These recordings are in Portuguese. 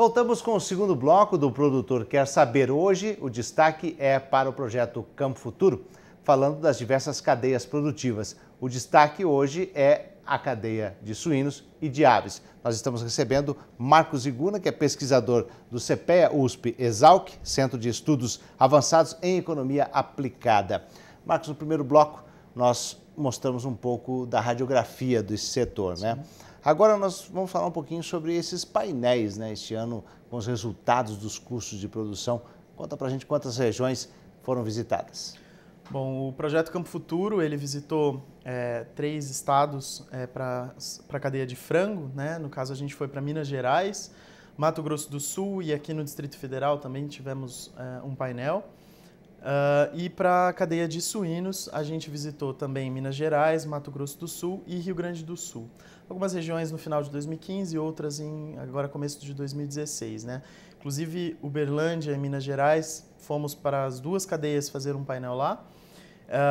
Voltamos com o segundo bloco do Produtor Quer Saber. Hoje, o destaque é para o projeto Campo Futuro, falando das diversas cadeias produtivas. O destaque hoje é a cadeia de suínos e de aves. Nós estamos recebendo Marcos Iguna, que é pesquisador do CPEA USP Exalc, Centro de Estudos Avançados em Economia Aplicada. Marcos, no primeiro bloco, nós mostramos um pouco da radiografia desse setor, né? Agora nós vamos falar um pouquinho sobre esses painéis, né? Este ano, com os resultados dos custos de produção. Conta pra gente quantas regiões foram visitadas. Bom, o projeto Campo Futuro, ele visitou 3 estados para a cadeia de frango, né? No caso, a gente foi para Minas Gerais, Mato Grosso do Sul e aqui no Distrito Federal também tivemos um painel. E para a cadeia de suínos, a gente visitou também Minas Gerais, Mato Grosso do Sul e Rio Grande do Sul. Algumas regiões no final de 2015 e outras agora começo de 2016, né? Inclusive, Uberlândia e Minas Gerais, fomos para as 2 cadeias fazer um painel lá.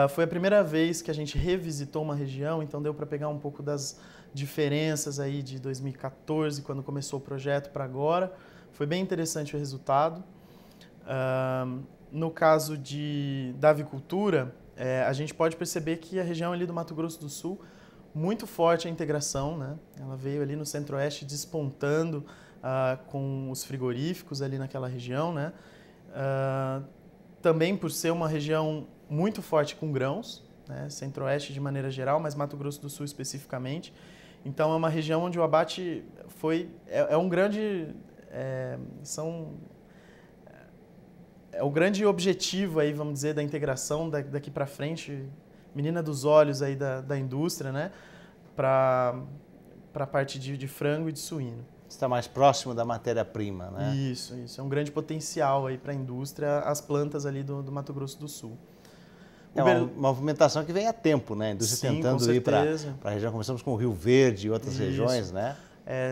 Foi a primeira vez que a gente revisitou uma região, então deu para pegar um pouco das diferenças aí de 2014, quando começou o projeto, para agora. Foi bem interessante o resultado. No caso da avicultura, a gente pode perceber que a região ali do Mato Grosso do Sul, muito forte a integração, né? Ela veio ali no centro-oeste despontando com os frigoríficos ali naquela região, né? Também por ser uma região muito forte com grãos, né? Centro-oeste de maneira geral, mas Mato Grosso do Sul especificamente. Então é uma região onde o abate é um grande... É o grande objetivo aí, vamos dizer, da integração daqui para frente, menina dos olhos aí da indústria, né? Para a parte de frango e de suíno. Está mais próximo da matéria-prima, né? Isso. É um grande potencial aí para a indústria, as plantas ali do Mato Grosso do Sul. É uma movimentação que vem há tempo, né? A indústria tentando ir para a região. Começamos com o Rio Verde e outras regiões, né?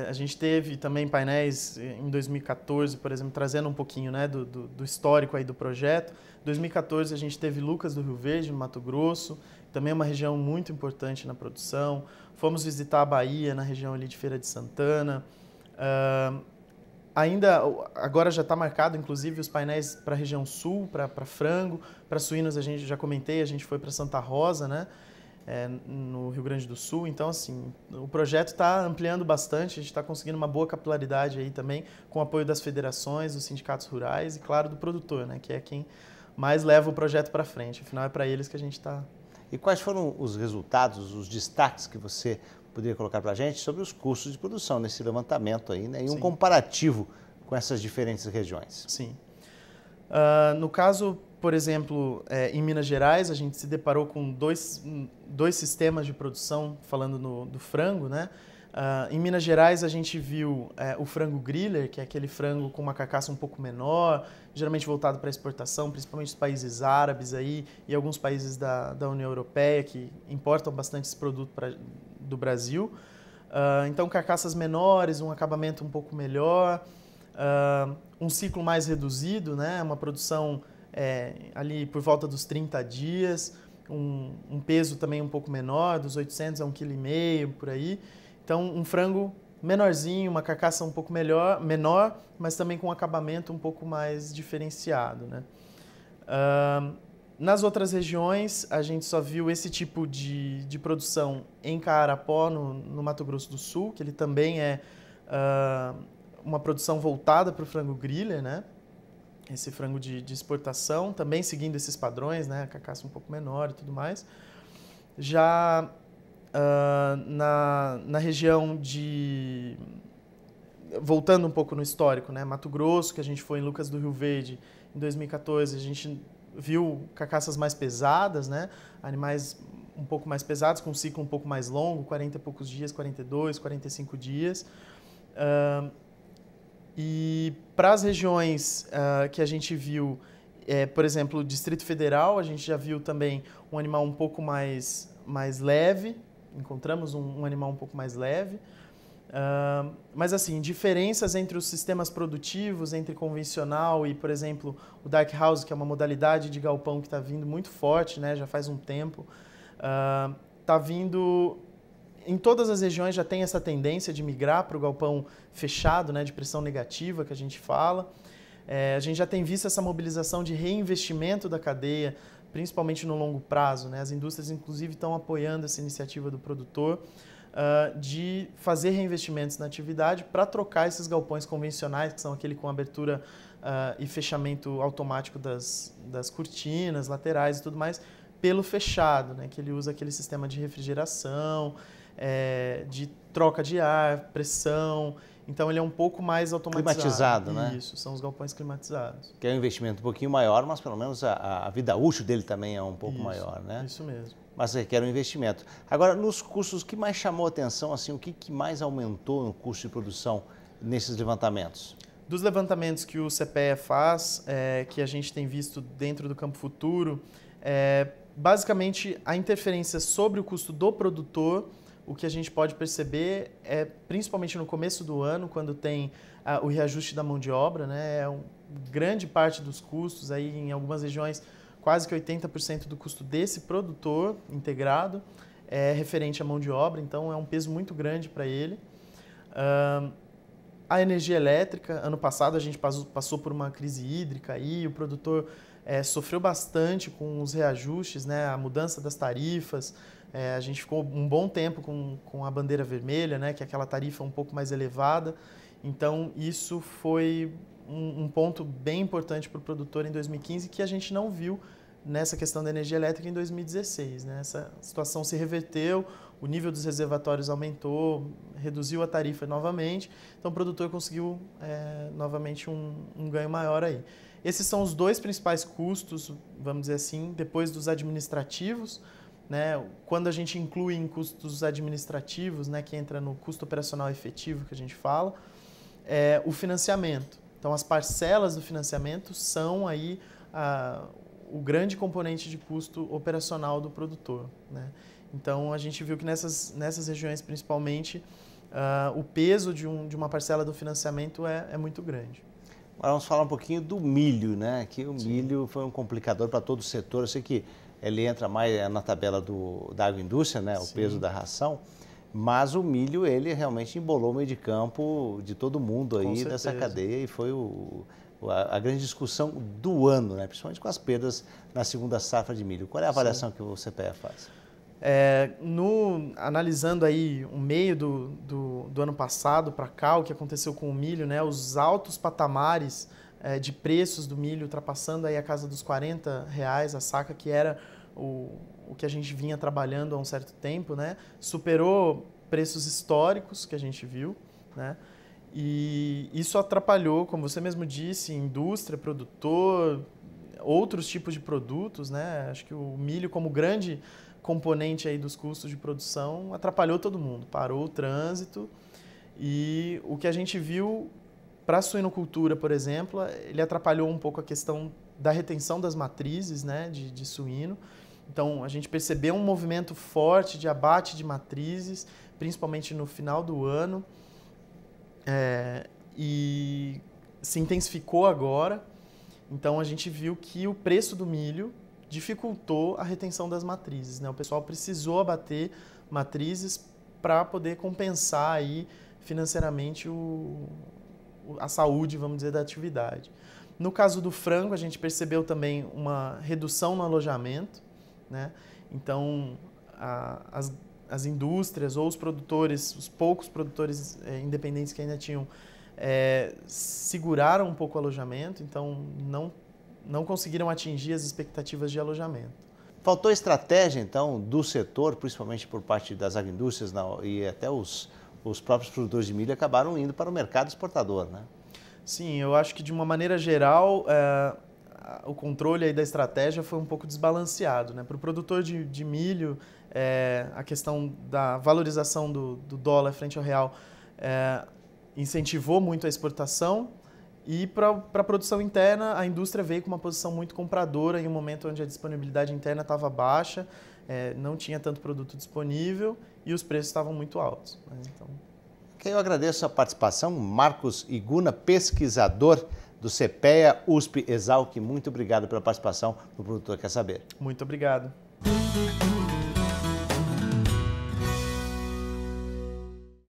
A gente teve também painéis em 2014, por exemplo, trazendo um pouquinho, né, do histórico aí do projeto. Em 2014 a gente teve Lucas do Rio Verde, no Mato Grosso, também é uma região muito importante na produção. Fomos visitar a Bahia, na região ali de Feira de Santana. Agora já está marcado, inclusive, os painéis para a região sul, para frango, para suínos a gente já comentei, a gente foi para Santa Rosa, né? No Rio Grande do Sul. Então, assim, o projeto está ampliando bastante, a gente está conseguindo uma boa capilaridade aí também, com o apoio das federações, dos sindicatos rurais e, claro, do produtor, né, que é quem mais leva o projeto para frente. Afinal, é para eles que a gente está... E quais foram os resultados, os destaques que você poderia colocar para a gente sobre os custos de produção nesse levantamento aí, né, e um comparativo com essas diferentes regiões? Sim. No caso, por exemplo, em Minas Gerais, a gente se deparou com dois sistemas de produção, falando do frango, né? Em Minas Gerais, a gente viu o frango griller, que é aquele frango com uma carcaça um pouco menor, geralmente voltado para exportação, principalmente os países árabes aí, e alguns países da União Europeia, que importam bastante esse produto do Brasil. Então, carcaças menores, um acabamento um pouco melhor, um ciclo mais reduzido, né? Uma produção ali por volta dos 30 dias, um peso também um pouco menor, dos 800 a 1,5 kg, por aí. Então, um frango menorzinho, uma carcaça um pouco menor, mas também com um acabamento um pouco mais diferenciado, né? Nas outras regiões, a gente só viu esse tipo de produção em Carapó, no Mato Grosso do Sul, que ele também é uma produção voltada para o frango griller, né? Esse frango de exportação, também seguindo esses padrões, né? A carcaça um pouco menor e tudo mais. Já na região voltando um pouco no histórico, né? Mato Grosso, que a gente foi em Lucas do Rio Verde em 2014, a gente viu carcaças mais pesadas, né? Animais um pouco mais pesados, com um ciclo um pouco mais longo, 40 e poucos dias, 42, 45 dias. E para as regiões que a gente viu, por exemplo, o Distrito Federal, a gente já viu também um animal um pouco mais leve, encontramos um animal um pouco mais leve. Mas assim, diferenças entre os sistemas produtivos, entre convencional e, por exemplo, o Dark House, que é uma modalidade de galpão que está vindo muito forte, né, já faz um tempo, está vindo em todas as regiões já tem essa tendência de migrar para o galpão fechado, né, de pressão negativa que a gente fala. A gente já tem visto essa mobilização de reinvestimento da cadeia, principalmente no longo prazo, né? As indústrias, inclusive, estão apoiando essa iniciativa do produtor de fazer reinvestimentos na atividade para trocar esses galpões convencionais, que são aquele com abertura e fechamento automático das cortinas laterais e tudo mais, pelo fechado, né? Que ele usa aquele sistema de refrigeração, de troca de ar, pressão. Então ele é um pouco mais automatizado. Climatizado, né? Isso, são os galpões climatizados. Que é um investimento um pouquinho maior, mas pelo menos a vida útil dele também é um pouco maior, né? Isso mesmo. Mas requer um investimento. Agora, nos custos, o que mais chamou a atenção, assim, o que mais aumentou no custo de produção nesses levantamentos? Dos levantamentos que o CPEA faz, que a gente tem visto dentro do Campo Futuro, basicamente a interferência sobre o custo do produtor. O que a gente pode perceber é, principalmente no começo do ano, quando tem o reajuste da mão de obra, né? Grande parte dos custos, aí em algumas regiões, quase que 80% do custo desse produtor integrado é referente à mão de obra, então é um peso muito grande para ele. A energia elétrica, ano passado a gente passou por uma crise hídrica e o produtor sofreu bastante com os reajustes, né? A mudança das tarifas. A gente ficou um bom tempo com a bandeira vermelha, né, que é aquela tarifa um pouco mais elevada. Então, isso foi um ponto bem importante para o produtor em 2015 que a gente não viu nessa questão da energia elétrica em 2016. Né? Essa situação se reverteu, o nível dos reservatórios aumentou, reduziu a tarifa novamente, então o produtor conseguiu novamente um ganho maior aí. Esses são os dois principais custos, vamos dizer assim, depois dos administrativos. Né? Quando a gente inclui em custos administrativos, né, que entra no custo operacional efetivo que a gente fala, o financiamento. Então, as parcelas do financiamento são aí o grande componente de custo operacional do produtor. Né? Então, a gente viu que nessas regiões, principalmente, o peso de uma parcela do financiamento é muito grande. Agora vamos falar um pouquinho do milho, né? Que o milho foi um complicador para todo o setor. Eu sei que ele entra mais na tabela da agroindústria, né? O peso da ração, mas o milho, ele realmente embolou o meio de campo de todo mundo aí dessa cadeia e foi a grande discussão do ano, né? Principalmente com as perdas na segunda safra de milho. Qual é a avaliação que o CPEA faz? Analisando aí o meio do ano passado para cá, o que aconteceu com o milho, né? Os altos patamares de preços do milho, ultrapassando aí a casa dos R$40 a saca, que era o que a gente vinha trabalhando há um certo tempo, né? Superou preços históricos que a gente viu, né? E isso atrapalhou, como você mesmo disse, indústria, produtor, outros tipos de produtos, né? Acho que o milho, como grande componente aí dos custos de produção, atrapalhou todo mundo, parou o trânsito. E o que a gente viu para a suinocultura, por exemplo, ele atrapalhou um pouco a questão da retenção das matrizes, né, de suíno. Então, a gente percebeu um movimento forte de abate de matrizes, principalmente no final do ano, e se intensificou agora. Então, a gente viu que o preço do milho dificultou a retenção das matrizes, né? O pessoal precisou abater matrizes para poder compensar aí financeiramente a saúde, vamos dizer, da atividade. No caso do frango, a gente percebeu também uma redução no alojamento, né? Então, as indústrias ou os produtores, os poucos produtores independentes que ainda tinham, seguraram um pouco o alojamento, então não conseguiram atingir as expectativas de alojamento. Faltou estratégia, então, do setor, principalmente por parte das agroindústrias e até os próprios produtores de milho acabaram indo para o mercado exportador, né? Sim, eu acho que de uma maneira geral o controle aí da estratégia foi um pouco desbalanceado, né? Para o produtor de milho, a questão da valorização do dólar frente ao real incentivou muito a exportação. E para a produção interna, a indústria veio com uma posição muito compradora em um momento onde a disponibilidade interna estava baixa, não tinha tanto produto disponível e os preços estavam muito altos. Né? Então... Eu agradeço a participação, Marcos Higuna, pesquisador do CPEA USP Exalc. Muito obrigado pela participação do Produtor Quer Saber. Muito obrigado.